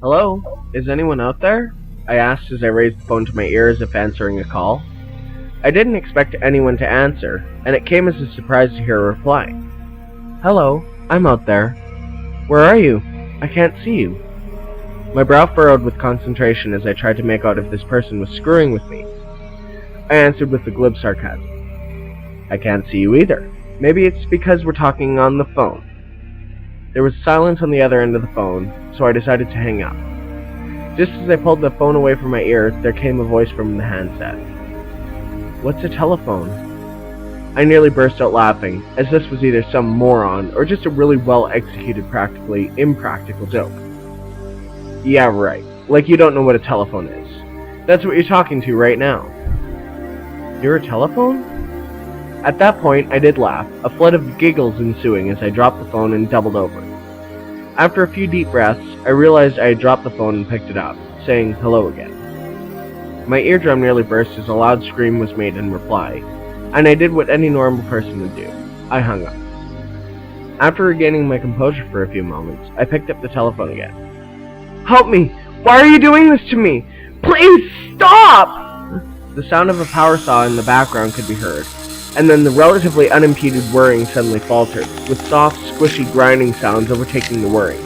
Hello? Is anyone out there? I asked as I raised the phone to my ear as if answering a call. I didn't expect anyone to answer, and it came as a surprise to hear a reply. Hello, I'm out there. Where are you? I can't see you. My brow furrowed with concentration as I tried to make out if this person was screwing with me. I answered with a glib sarcasm. I can't see you either. Maybe it's because we're talking on the phone. There was silence on the other end of the phone, so I decided to hang up. Just as I pulled the phone away from my ear, there came a voice from the handset. What's a telephone? I nearly burst out laughing, as this was either some moron or just a really well-executed, practically impractical joke. Yeah, right. Like you don't know what a telephone is. That's what you're talking to right now. You're a telephone? At that point, I did laugh, a flood of giggles ensuing as I dropped the phone and doubled over. After a few deep breaths, I realized I had dropped the phone and picked it up, saying hello again. My eardrum nearly burst as a loud scream was made in reply, and I did what any normal person would do. I hung up. After regaining my composure for a few moments, I picked up the telephone again. Help me! Why are you doing this to me? Please stop! The sound of a power saw in the background could be heard, and then the relatively unimpeded whirring suddenly faltered, with soft, squishy grinding sounds overtaking the whirring.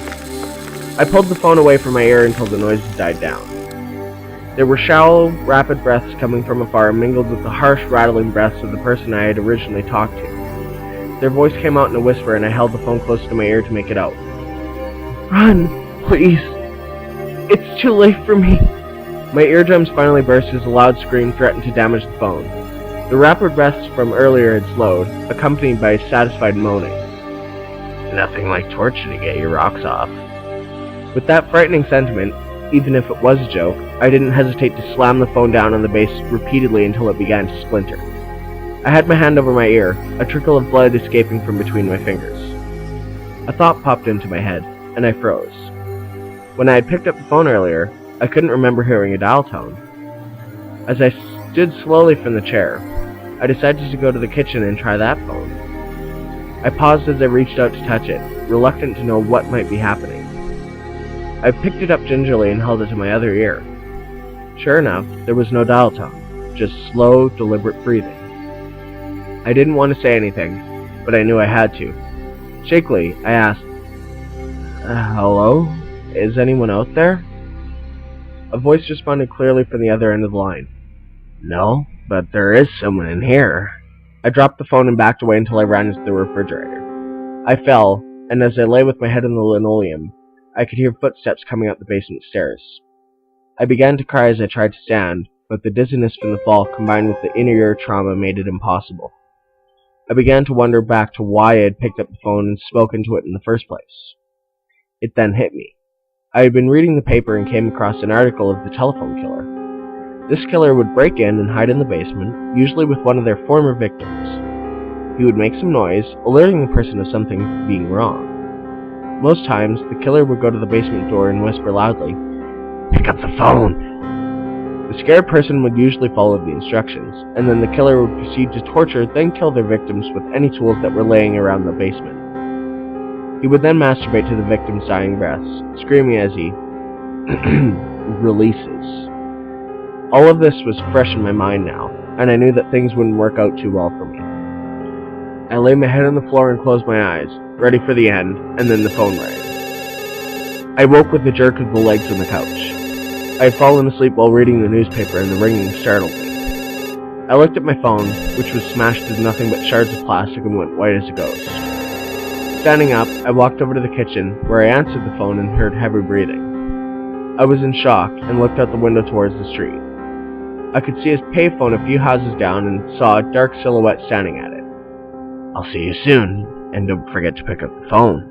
I pulled the phone away from my ear until the noises died down. There were shallow, rapid breaths coming from afar mingled with the harsh, rattling breaths of the person I had originally talked to. Their voice came out in a whisper, and I held the phone close to my ear to make it out. Run, please. It's too late for me. My eardrums finally burst as a loud scream threatened to damage the phone. The rapid breaths from earlier had slowed, accompanied by satisfied moaning. Nothing like torture to get your rocks off. With that frightening sentiment, even if it was a joke, I didn't hesitate to slam the phone down on the base repeatedly until it began to splinter. I had my hand over my ear, a trickle of blood escaping from between my fingers. A thought popped into my head, and I froze. When I had picked up the phone earlier, I couldn't remember hearing a dial tone. As I stood slowly from the chair, I decided to go to the kitchen and try that phone. I paused as I reached out to touch it, reluctant to know what might be happening. I picked it up gingerly and held it to my other ear. Sure enough, there was no dial tone, just slow, deliberate breathing. I didn't want to say anything, but I knew I had to. Shakily, I asked, hello? Is anyone out there? A voice responded clearly from the other end of the line. No, but there is someone in here. I dropped the phone and backed away until I ran into the refrigerator. I fell, and as I lay with my head on the linoleum, I could hear footsteps coming up the basement stairs. I began to cry as I tried to stand, but the dizziness from the fall combined with the inner ear trauma made it impossible. I began to wonder back to why I had picked up the phone and spoken to it in the first place. It then hit me. I had been reading the paper and came across an article of the telephone killer. This killer would break in and hide in the basement, usually with one of their former victims. He would make some noise, alerting the person of something being wrong. Most times, the killer would go to the basement door and whisper loudly, "Pick up the phone!" The scared person would usually follow the instructions, and then the killer would proceed to torture, then kill their victims with any tools that were laying around the basement. He would then masturbate to the victim's dying breaths, screaming as he releases. All of this was fresh in my mind now, and I knew that things wouldn't work out too well for me. I lay my head on the floor and closed my eyes, ready for the end, and then the phone rang. I woke with the jerk of the legs on the couch. I had fallen asleep while reading the newspaper, and the ringing startled me. I looked at my phone, which was smashed to nothing but shards of plastic and went white as a ghost. Standing up, I walked over to the kitchen, where I answered the phone and heard heavy breathing. I was in shock and looked out the window towards the street. I could see his payphone a few houses down and saw a dark silhouette standing at it. I'll see you soon, and don't forget to pick up the phone.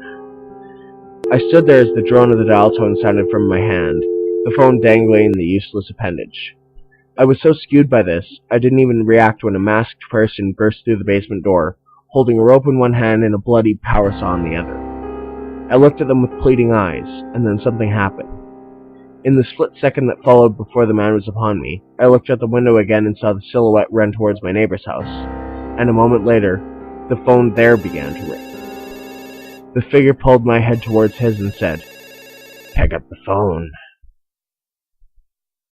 I stood there as the drone of the dial tone sounded from my hand, the phone dangling in the useless appendage. I was so skewed by this, I didn't even react when a masked person burst through the basement door, holding a rope in one hand and a bloody power saw in the other. I looked at them with pleading eyes, and then something happened. In the split second that followed before the man was upon me, I looked out the window again and saw the silhouette run towards my neighbor's house, and a moment later, the phone there began to ring. The figure pulled my head towards his and said, pick up the phone.